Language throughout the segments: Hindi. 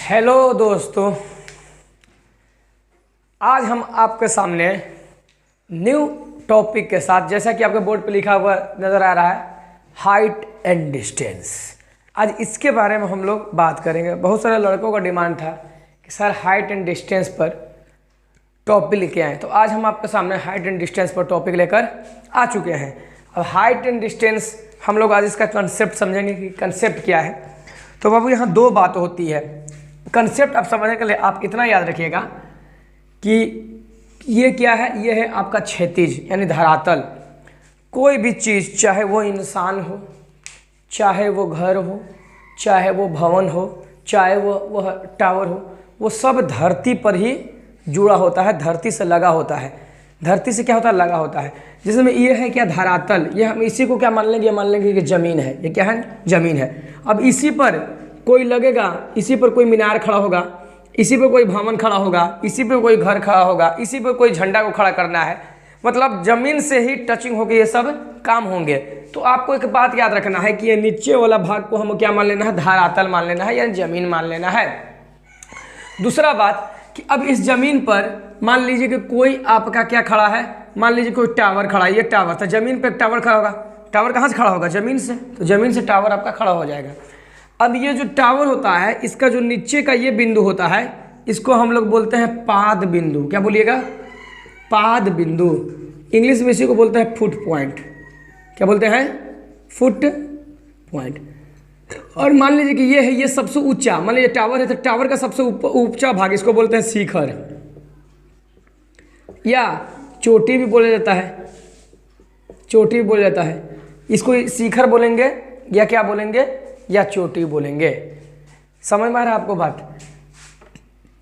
हेलो दोस्तों, आज हम आपके सामने न्यू टॉपिक के साथ, जैसा कि आपके बोर्ड पे लिखा हुआ नज़र आ रहा है, हाइट एंड डिस्टेंस। आज इसके बारे में हम लोग बात करेंगे। बहुत सारे लड़कों का डिमांड था कि सर हाइट एंड डिस्टेंस पर टॉपिक लेके आएँ, तो आज हम आपके सामने हाइट एंड डिस्टेंस पर टॉपिक लेकर आ चुके हैं। अब हाइट एंड डिस्टेंस हम लोग आज इसका कंसेप्ट समझेंगे कि कंसेप्ट क्या है। तो बाबू यहाँ दो बात होती है। कंसेप्ट आप समझने के लिए आप इतना याद रखिएगा कि ये क्या है, ये है आपका क्षैतिज यानी धरातल। कोई भी चीज़, चाहे वो इंसान हो, चाहे वो घर हो, चाहे वो भवन हो, चाहे वो टावर हो, वो सब धरती पर ही जुड़ा होता है, धरती से लगा होता है। धरती से क्या होता है, लगा होता है। जिसमें ये है क्या, धरातल। ये हम इसी को क्या मान लेंगे, मान लेंगे कि ज़मीन है। ये क्या है, ज़मीन है। अब इसी पर कोई लगेगा, इसी पर कोई मीनार खड़ा होगा, इसी पर कोई भवन खड़ा होगा, इसी पर कोई घर खड़ा होगा, इसी पर कोई झंडा को खड़ा करना है। मतलब ज़मीन से ही टचिंग होकर ये सब काम होंगे। तो आपको एक बात याद रखना है कि ये नीचे वाला भाग को हम क्या मान लेना है, धरातल मान लेना है, यानी ज़मीन मान लेना है। दूसरा बात कि अब इस ज़मीन पर मान लीजिए कि कोई आपका क्या खड़ा है, मान लीजिए कोई टावर खड़ा है। ये टावर था, ज़मीन पर एक टावर खड़ा होगा। टावर कहाँ से खड़ा होगा, ज़मीन से। तो ज़मीन से टावर आपका खड़ा हो जाएगा। अब ये जो टावर होता है, इसका जो नीचे का ये बिंदु होता है, इसको हम लोग बोलते हैं पाद बिंदु। क्या बोलिएगा, पाद बिंदु। इंग्लिश में इसी को बोलते हैं फुट पॉइंट। क्या बोलते हैं, फुट पॉइंट। और मान लीजिए कि ये है, ये सबसे ऊंचा, मान लीजिए टावर है, तो टावर का सबसे ऊंचा भाग इसको बोलते हैं शिखर, या चोटी भी बोला जाता है। चोटी भी बोला जाता है। इसको शिखर बोलेंगे या क्या बोलेंगे, या चोटी बोलेंगे। समझ में आ रहा है आपको बात।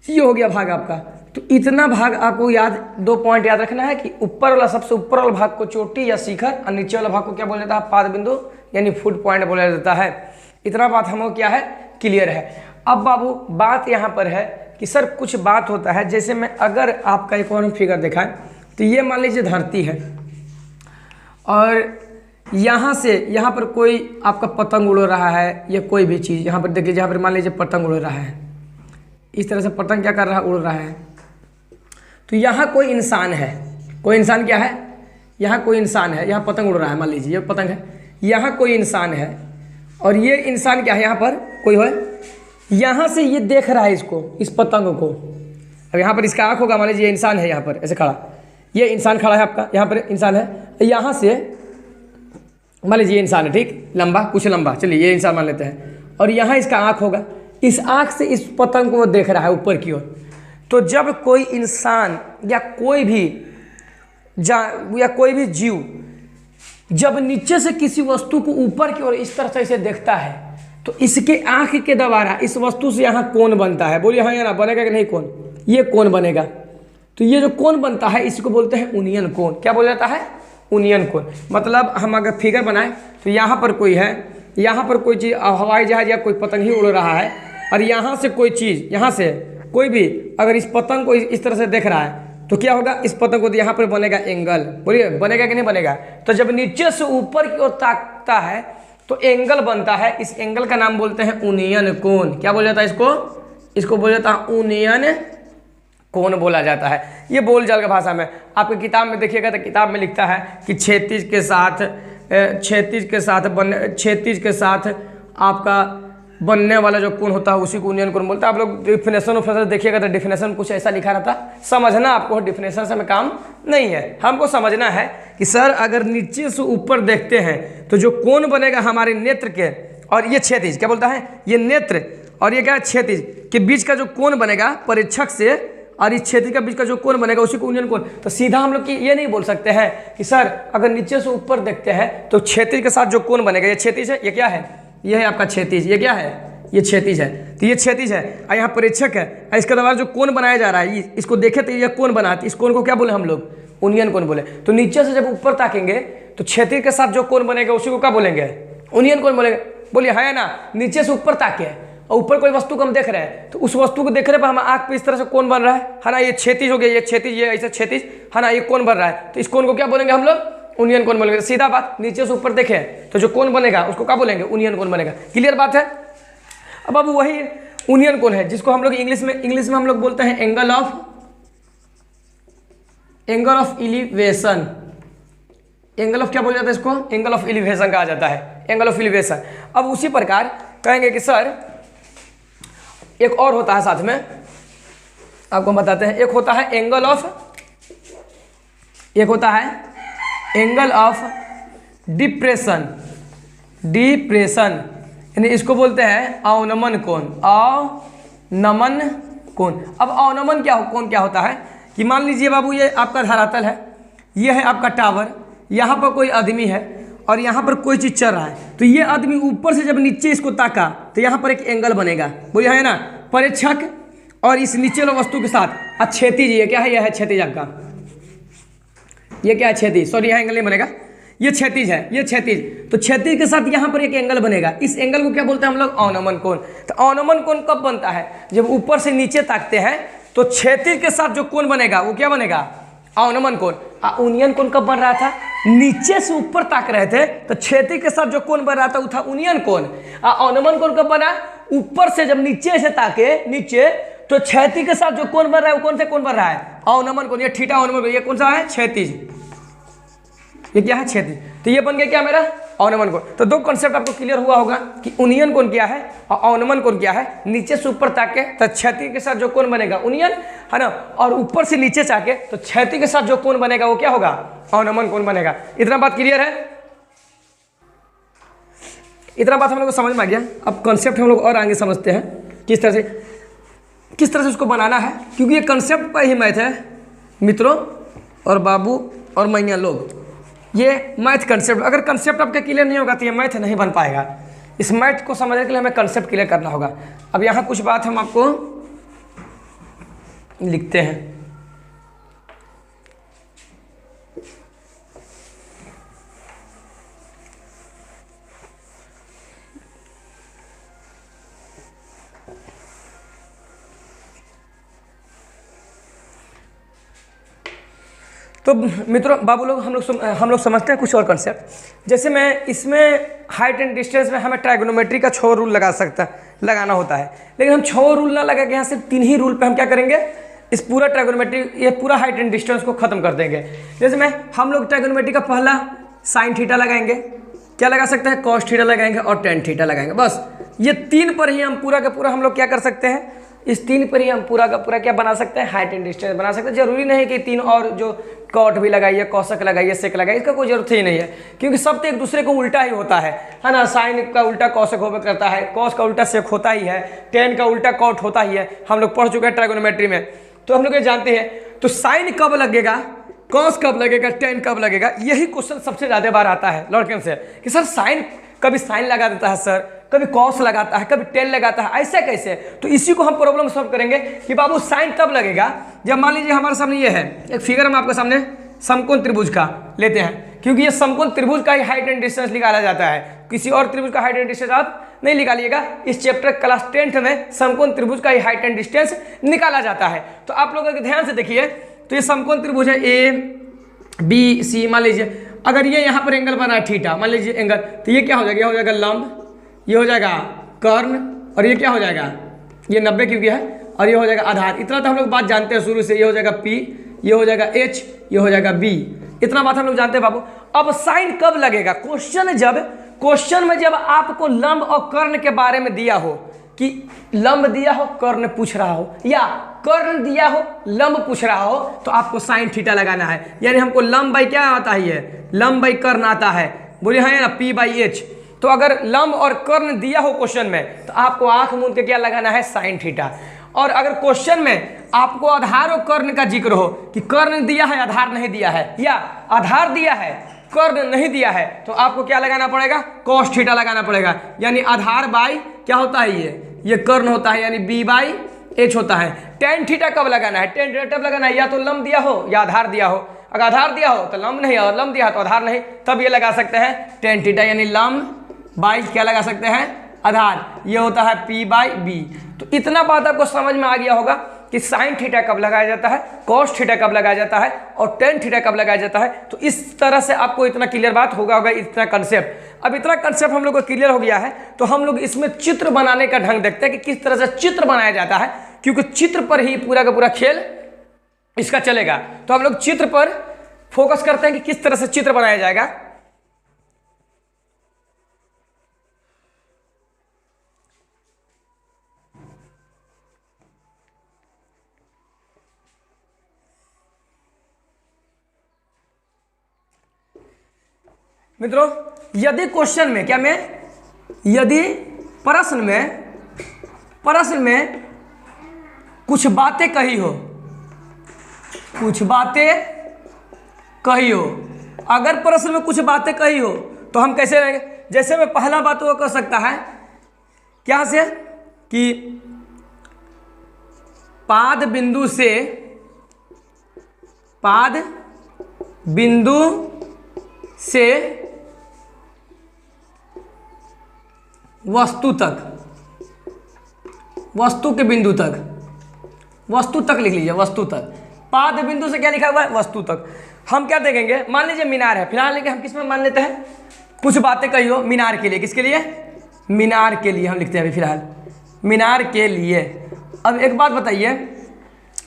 ये हो गया भाग आपका। तो इतना भाग आपको याद, दो पॉइंट याद रखना है कि ऊपर वाला, सबसे ऊपर वाला भाग को चोटी या शिखर, और नीचे वाला भाग को क्या बोला जाता है, पाद बिंदु यानी फुट पॉइंट बोला जाता है। इतना बात हमको क्या है, क्लियर है। अब बाबू बात यहाँ पर है कि सर कुछ बात होता है, जैसे मैं अगर आपका एक और फिगर दिखाएं, तो ये मान लीजिए धरती है, और यहाँ से यहाँ पर कोई आपका पतंग उड़ रहा है, या कोई भी चीज़ यहाँ पर देखिए, जहाँ पर मान लीजिए पतंग उड़ रहा है, इस तरह से पतंग क्या कर रहा है, उड़ रहा है। तो यहाँ कोई इंसान है, कोई इंसान क्या है, यहाँ कोई इंसान है, यहाँ पतंग उड़ रहा है, मान लीजिए ये पतंग है, यहाँ कोई इंसान है, और ये इंसान क्या है, यहाँ पर कोई है, यहाँ से ये देख रहा है इसको, इस पतंग को। अब यहाँ पर इसका आँख होगा, मान लीजिए ये इंसान है यहाँ पर ऐसे खड़ा, ये इंसान खड़ा है आपका, यहाँ पर इंसान है, यहाँ से मान लीजिए ये इंसान है, ठीक, लंबा, कुछ लंबा, चलिए ये इंसान मान लेते हैं, और यहाँ इसका आँख होगा, इस आँख से इस पतंग को वो देख रहा है ऊपर की ओर। तो जब कोई इंसान या कोई भी या कोई भी जीव जब नीचे से किसी वस्तु को ऊपर की ओर इस तरह से इसे देखता है, तो इसके आँख के द्वारा इस वस्तु से यहाँ कोण बनता है। बोलिए हाँ या ना, बनेगा कि नहीं कोण, ये कोण बनेगा। तो ये जो कोण बनता है, इसको बोलते हैं उनियन कोण। क्या बोला जाता है, उनियन कोण। मतलब हम अगर फिगर बनाएं, तो यहाँ पर कोई है, यहाँ पर कोई चीज़, हवाई जहाज या कोई पतंग ही उड़ रहा है, और यहाँ से कोई चीज़, यहाँ से कोई भी अगर इस पतंग को इस तरह से देख रहा है, तो क्या होगा, इस पतंग को तो यहाँ पर बनेगा एंगल। बोलिए बनेगा कि नहीं बनेगा। तो जब नीचे से ऊपर की ओर ताकता है तो एंगल बनता है। इस एंगल का नाम बोलते हैं उनियन कोण। क्या बोला जाता है इसको बोला जाता है उनियन कोण बोला जाता है। ये बोलचाल की भाषा में। आपके किताब में देखिएगा तो किताब में लिखता है कि क्षैतिज के साथ आपका बनने वाला जो कोण होता है उसी को उनियन कोण बोलता है। आप लोग डिफिनेशन देखिएगा तो डिफिनेशन कुछ ऐसा लिखा रहता है। समझना आपको, डिफिनेशन से हमें काम नहीं है, हमको समझना है कि सर अगर नीचे से ऊपर देखते हैं तो जो कोण बनेगा हमारे नेत्र के, और ये क्षैतिज क्या बोलता है, ये नेत्र और ये क्या है क्षैतिज के बीच का जो कोण बनेगा परीक्षक से और इस क्षैतिज के बीच का जो कोण बनेगा उसी को उनियन कोण। तो सीधा हम लोग ये नहीं बोल सकते हैं कि सर अगर नीचे से ऊपर देखते हैं तो क्षैतिज के साथ जो कोण बनेगा, ये क्षैतिज है, ये क्या है, ये है आपका क्षैतिज, ये क्या है, ये क्षैतिज है। तो ये क्षैतिज है, और यहाँ परीक्षक है, और इसके द्वारा जो कोण बनाया जा रहा है, इसको देखे तो ये कोण बना, इस कोण को क्या बोले हम लोग, उनियन कोण बोले। तो नीचे से जब ऊपर ताकेंगे तो क्षैतिज के साथ जो कोण बनेगा उसी को क्या बोलेंगे, उनियन कोण बोलेंगे। बोलिए है ना, नीचे से ऊपर ताके और ऊपर कोई वस्तु को हम देख रहे हैं, तो उस वस्तु को देखने पर हम आँख पे इस तरह से कोण बन रहा है ना, ये क्षैतिज हो गया, ये क्षैतिज, ये ऐसा क्षैतिज है ना, ये कोण बन रहा है। तो इस कोण को क्या बोलेंगे हम लोग, उनियन कोण बोलेंगे। सीधा बात, नीचे से ऊपर देखें तो जो कोण बनेगा उसको क्या बोलेंगे, उनियन कोण बनेगा। क्लियर बात है। अब वही यूनियन कोण है, जिसको हम लोग इंग्लिश में हम लोग बोलते हैं angle of elevation. Angle of क्या बोला जाता है इसको? एंगल ऑफ इलिवेशन कहा जाता है, एंगल ऑफ इलिवेशन। अब उसी प्रकार कहेंगे कि सर एक और होता है साथ में, आपको हम बताते हैं। एक होता है एंगल ऑफ डिप्रेशन, यानी इसको बोलते हैं अवनमन कोण, अवनमन कोण। अब अवनमन कोण क्या होता है कि मान लीजिए बाबू ये आपका धरातल है, ये है आपका टावर, यहाँ पर कोई आदमी है और यहाँ पर कोई चीज़ चल रहा है, तो ये आदमी ऊपर से जब नीचे इसको ताका तो यहाँ पर एक एंगल बनेगा, बोलिए है ना, परीक्षक और इस नीचे वाले वस्तु के साथ क्षैतिज, ये क्या है? यह है क्षैतिज आपका, ये क्या है? क्षैतिज, सॉरी यहाँ एंगल नहीं बनेगा, ये क्षैतिज है, ये क्षैतिज। तो क्षैतिज के साथ यहाँ पर एक एंगल बनेगा, इस एंगल को क्या बोलते हैं हम लोग? अवनमन कोण। तो अवनमन कोण कब बनता है? जब ऊपर से नीचे ताकते हैं तो क्षैतिज के साथ जो कोण बनेगा वो क्या बनेगा? अवनमन कोण। यूनियन कोण कब बन रहा था? नीचे से ऊपर ताक रहे थे तो क्षैतिज के साथ जो कोण बन रहा था वो था यूनियन कोण। अवनमन कोण कब बना? ऊपर से जब नीचे से ताके नीचे, तो क्षैतिज के साथ जो कोण बन रहा है वो कौन से कोण बन रहा है? अवनमन कोण। ये थीटा अवनमन कोण, ये कौन सा है? क्षैतिज। ये क्या है? क्षैतिज। तो ये बन गया क्या मेरा? अवनमन कोण। तो दो कॉन्सेप्ट आपको क्लियर हुआ होगा कि यूनियन कोण क्या है और अवनमन कोण क्या है। नीचे से ऊपर ताके तो क्षैतिज के साथ जो कोण बनेगा यूनियन है ना, और ऊपर से नीचे ताके तो क्षैतिज के साथ जो कोण बनेगा वो क्या होगा? अवनमन कोण बनेगा। इतना बात क्लियर है? इतना बात हम लोग को समझ में आ गया। अब कॉन्सेप्ट हम लोग और आगे समझते हैं किस तरह से उसको बनाना है, क्योंकि ये कंसेप्ट पर ही मैथ है मित्रों और बाबू और मैया लोग। ये मैथ कंसेप्ट, अगर कंसेप्ट आपका क्लियर नहीं होगा तो ये मैथ नहीं बन पाएगा। इस मैथ को समझने के लिए हमें कंसेप्ट क्लियर करना होगा। अब यहाँ कुछ बात हम आपको लिखते हैं। तो मित्रों बाबू लोग हम लोग समझते हैं कुछ और कंसेप्ट। जैसे मैं इसमें हाइट एंड डिस्टेंस में हमें ट्राइगोनोमेट्री का 6 रूल लगाना होता है, लेकिन हम 6 रूल ना लगा के यहाँ सिर्फ 3 ही रूल पे हम क्या करेंगे? इस पूरा ट्राइगोनोमेट्री, ये पूरा हाइट एंड डिस्टेंस को खत्म कर देंगे। जैसे हम लोग ट्राइगोनोमेट्री का पहला साइन थीटा लगाएंगे, क्या लगा सकते हैं? कॉस थीटा लगाएंगे और टेन थीटा लगाएंगे। बस ये 3 पर ही हम पूरा का पूरा हम लोग क्या कर सकते हैं? इस 3 पर ही हम पूरा का पूरा क्या बना सकते हैं? हाइट एंड डिस्टेंस बना सकते हैं। जरूरी नहीं कि 3 और जो कॉट भी लगाइए, कौशक लगाइए, सेक लगाइए, इसका कोई जरूरत ही नहीं है, क्योंकि सब तो एक दूसरे को उल्टा ही होता है ना। साइन का उल्टा कौशक होकर करता है, कॉस का उल्टा सेक होता ही है, टेन का उल्टा कॉट होता ही है। हम लोग पढ़ चुके हैं ट्राइगोनोमेट्री में, तो हम लोग ये जानते हैं। तो साइन कब लगेगा, कॉस कब लगेगा, टेन कब लगेगा, यही क्वेश्चन सबसे ज़्यादा बार आता है लड़कियों से कि सर साइन, कभी साइन लगा देता है सर, कभी कॉस लगाता है, कभी टेन लगाता है, ऐसा कैसे? तो इसी को हम प्रॉब्लम सॉल्व करेंगे कि बाबू साइन तब लगेगा जब मान लीजिए हमारे सामने ये है एक फिगर, हम आपके सामने समकोण त्रिभुज का लेते हैं, क्योंकि ये समकोण त्रिभुज का ही हाइट एंड डिस्टेंस निकाला जाता है, किसी और त्रिभुज का हाइट एंड डिस्टेंस आप नहीं निकालिएगा। इस चैप्टर क्लास 10th में समकोण त्रिभुज का ही हाइट एंड डिस्टेंस निकाला जाता है। तो आप लोग अगर ध्यान से देखिए तो ये समकोण त्रिभुज है ABC। मान लीजिए अगर ये यहाँ पर एंगल बना है थीटा, मान लीजिए एंगल, तो ये क्या हो जाएगा? ये हो जाएगा लंब, ये हो जाएगा कर्ण, और ये क्या हो जाएगा? ये 90 क्योंकि है, और ये हो जाएगा आधार। इतना तो हम लोग बात जानते हैं शुरू से। ये हो जाएगा P, ये हो जाएगा H, ये हो जाएगा B। इतना बात हम लोग जानते हैं बाबू। अब साइन कब लगेगा? क्वेश्चन में जब आपको लंब और कर्ण के बारे में दिया हो, कि लंब दिया हो कर्ण पूछ रहा हो, या कर्ण दिया हो लंब पूछ रहा हो, तो आपको साइन थीटा लगाना है। यानी हमको लंब बाई क्या आता है? लंब बाई कर्ण आता है, बोलिए हाँ ना, P/H। तो अगर लंब और कर्ण दिया हो क्वेश्चन में, तो आपको आंख मूंद के क्या लगाना है? Sine theta. और अगर क्वेश्चन में आपको आधार और कर्ण का जिक्र हो कि कर्ण दिया है आधार नहीं दिया है, या आधार दिया है कर्ण नहीं दिया है, तो आपको क्या लगाना पड़ेगा? कॉस थीटा लगाना पड़ेगा। यानी आधार बाई क्या होता है? ये कर्ण होता है, यानी B/H होता है। टेन थीटा कब लगाना है? टेन थीटा तब लगाना है या तो लंब दिया हो या आधार दिया हो। अगर आधार दिया हो तो लंब नहीं, और लंब दिया तो आधार नहीं, तब ये लगा सकते हैं टेन थीटा, यानी लंब बाई क्या लगा सकते हैं? आधार। ये होता है P/B। तो इतना बात आपको समझ में आ गया होगा कि साइन थीटा कब लगाया जाता है, कॉस थीटा कब लगाया जाता है और टेन थीटा कब लगाया जाता है। तो इस तरह से आपको इतना क्लियर बात होगा इतना कंसेप्ट। अब इतना कंसेप्ट हम लोग को क्लियर हो गया है तो हम लोग इसमें चित्र बनाने का ढंग देखते हैं कि किस तरह से चित्र बनाया जाता है, क्योंकि चित्र पर ही पूरा का पूरा खेल इसका चलेगा। तो हम लोग चित्र पर फोकस करते हैं कि किस तरह से चित्र बनाया जाएगा। मित्रों, यदि क्वेश्चन में यदि प्रश्न में कुछ बातें कही हो, अगर प्रश्न में कुछ बातें कही हो तो हम कैसे रहेंगे? जैसे मैं पहला बात वो कर सकता है क्या से कि पाद बिंदु से वस्तु के बिंदु तक लिख लीजिए, वस्तु तक। पाद बिंदु से क्या लिखा हुआ है? वस्तु तक। हम क्या देखेंगे? मान लीजिए मीनार है, फिलहाल लेके हम किस में मान लेते हैं? कुछ बातें कही हो मीनार के लिए। किसके लिए? मीनार के लिए हम लिखते हैं अभी फिलहाल, मीनार के लिए। अब एक बात बताइए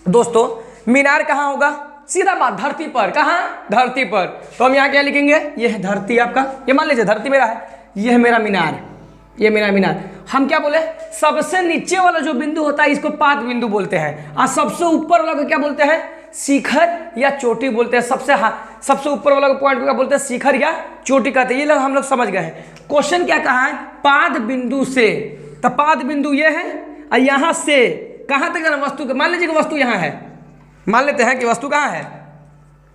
दोस्तों, मीनार कहाँ होगा? सीधा बात, धरती पर। कहाँ? धरती पर। तो हम यहाँ क्या लिखेंगे? ये है धरती आपका, ये मान लीजिए धरती मेरा है, ये है मेरा मीनार, ये मेरा मीनार। हम क्या बोले? सबसे नीचे वाला जो बिंदु होता है इसको पाद बिंदु बोलते हैं, और सबसे ऊपर वाला को क्या बोलते हैं? शिखर या चोटी बोलते हैं। सबसे ऊपर वाला को पॉइंट को क्या बोलते हैं? शिखर या चोटी कहते हैं। ये लोग हम लोग समझ गए हैं। क्वेश्चन क्या कहा है? पाद बिंदु से। तो पाद बिंदु ये है और यहाँ से कहाँ तक जाना? वस्तु के। मान लीजिए कि वस्तु यहाँ है, मान लेते हैं कि वस्तु कहाँ है?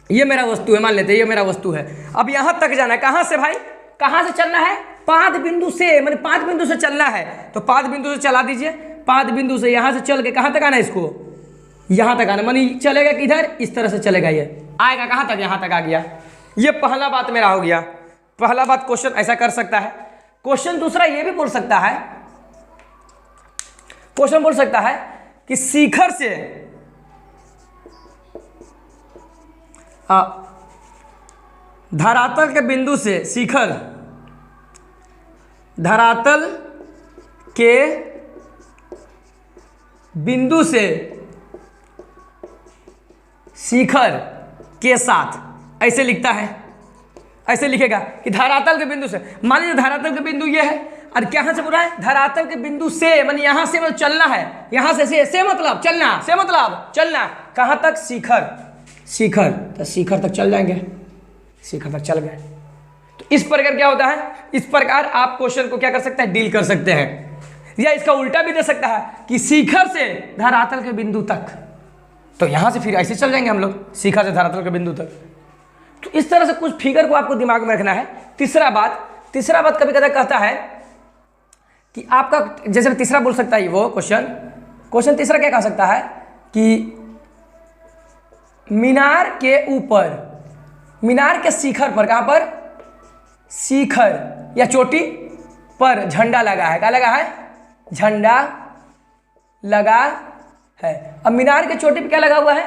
ये मेरा वस्तु है, मान लेते हैं ये मेरा वस्तु है। अब यहाँ तक जाना है, कहाँ से भाई? कहाँ से चलना है? पाद बिंदु से, मैंने पाद बिंदु से चलना है। तो पाद बिंदु से चला दीजिए। पाद बिंदु से यहाँ से चल के कहाँ तक आना है? इसको यहाँ तक आना। मानी चलेगा किधर? इस तरह से चलेगा, ये आएगा कहाँ तक? यहाँ तक आ गया। ये पहला बात मेरा हो गया। पहला बात क्वेश्चन ऐसा कर सकता है। क्वेश्चन दूसरा ये भी बोल सकता है, क्वेश्चन बोल सकता है कि शिखर से धरातल के बिंदु से, शिखर धरातल के बिंदु से शिखर के साथ, ऐसे लिखता है, ऐसे लिखेगा कि धरातल के बिंदु से। मान लीजिए धरातल के बिंदु ये है और कहाँ से बोला है? धरातल के बिंदु से, माने यहाँ से मतलब चलना है, यहाँ से मतलब चलना, से मतलब चलना। कहाँ तक? शिखर। तो शिखर तक चल जाएंगे, शिखर तक चल गए। तो इस प्रकार क्या होता है? इस प्रकार आप क्वेश्चन को क्या कर सकते हैं? डील कर सकते हैं। या इसका उल्टा भी दे सकता है कि शिखर से धरातल के बिंदु तक। तो यहाँ से फिर ऐसे चल जाएंगे हम लोग, शिखर से धरातल के बिंदु तक। तो इस तरह से कुछ फिगर को आपको दिमाग में रखना है। तीसरा बात कभी कभी कहता है कि आपका, जैसे तीसरा बोल सकता है वो क्वेश्चन तीसरा क्या कह सकता है कि मीनार के ऊपर, मीनार के शिखर पर, कहाँ पर? शिखर या चोटी पर झंडा लगा है। क्या लगा है? झंडा लगा है। अब मीनार के चोटी पे क्या लगा हुआ है?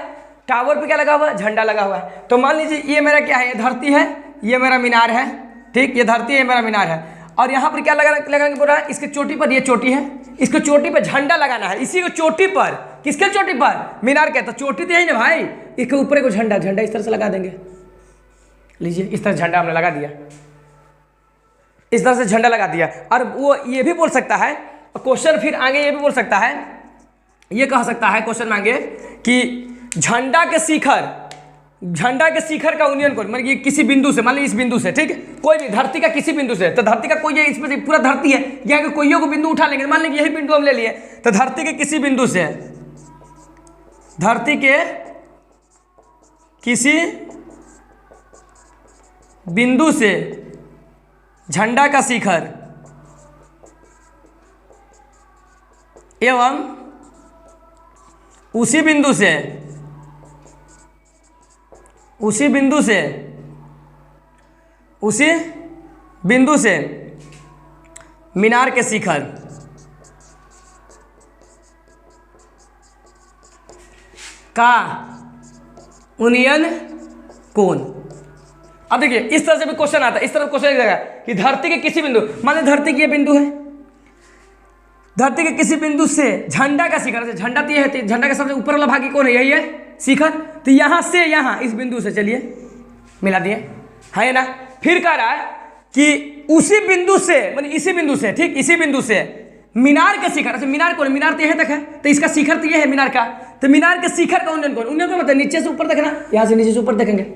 टावर पे क्या लगा हुआ है? झंडा लगा हुआ है। तो मान लीजिए ये मेरा क्या है? ये धरती है, ये मेरा मीनार है, ठीक? ये धरती है, ये मेरा मीनार है। और यहाँ पर क्या लगाने बोल रहा है? इसके चोटी पर, ये चोटी है, इसको चोटी पर झंडा लगाना है। इसी को चोटी पर, किसके चोटी पर? मीनार के। तो चोटी तो यही ना भाई, इसके ऊपर को झंडा इस तरह से लगा देंगे। लीजिए इस तरह झंडा हमने लगा दिया, इस तरह से झंडा लगा दिया। और वो ये भी बोल सकता है, क्वेश्चन फिर आगे ये भी बोल सकता है, ये कह सकता है क्वेश्चन मांगे कि झंडा के शिखर का यूनियन कोण, मतलब ये किसी बिंदु से, मान लीजिए इस बिंदु से, ठीक है, कोई भी धरती का किसी बिंदु से। तो धरती का कोई, ये इसमें पूरा धरती है, यहाँ के कोई को बिंदु उठा लेंगे, मान लीजिए यही बिंदु हम ले लिए। तो धरती के किसी बिंदु से, धरती के किसी बिंदु से झंडा का शिखर एवं उसी बिंदु से मीनार के शिखर का उन्नयन कोण। अब देखिए इस तरह से भी क्वेश्चन आता है, इस तरह क्वेश्चन एक जगह कि धरती के किसी बिंदु, मान लीजिए धरती की ये बिंदु है, धरती के किसी बिंदु से झंडा का शिखर, से झंडा तो ये है, झंडा का सबसे ऊपर वाला भाग कौन है, यही है शिखर। तो यहां से यहां इस बिंदु से चलिए मिला दिए, है ना। फिर कह रहा है कि उसी बिंदु से, मतलब इसी बिंदु से, ठीक इसी बिंदु से मीनार के शिखर, अच्छा मीनार कौन है, मीनार तो यहीं तक है, तो इसका शिखर तो ये है मीनार का, तो मीनार के शिखर का उन्नयन कौन, उन्नयन कौन मतलब नीचे से ऊपर देखना, यहाँ से नीचे से ऊपर देखेंगे,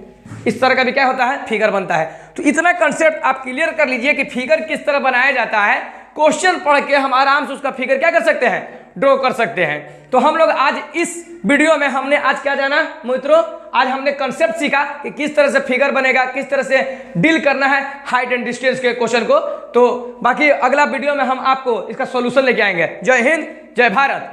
इस तरह का भी क्या होता है, फिगर बनता है। तो इतना कंसेप्ट आप क्लियर कर लीजिए कि फिगर किस तरह बनाया जाता है। क्वेश्चन पढ़ के हम आराम से उसका फिगर क्या कर सकते हैं, ड्रॉ कर सकते हैं। तो हम लोग आज इस वीडियो में हमने आज क्या जाना मित्रों, आज हमने कंसेप्ट सीखा कि किस तरह से फिगर बनेगा, किस तरह से डील करना है हाइट एंड डिस्टेंस के क्वेश्चन को। तो बाकी अगला वीडियो में हम आपको इसका सॉल्यूशन लेके आएंगे। जय हिंद, जय भारत।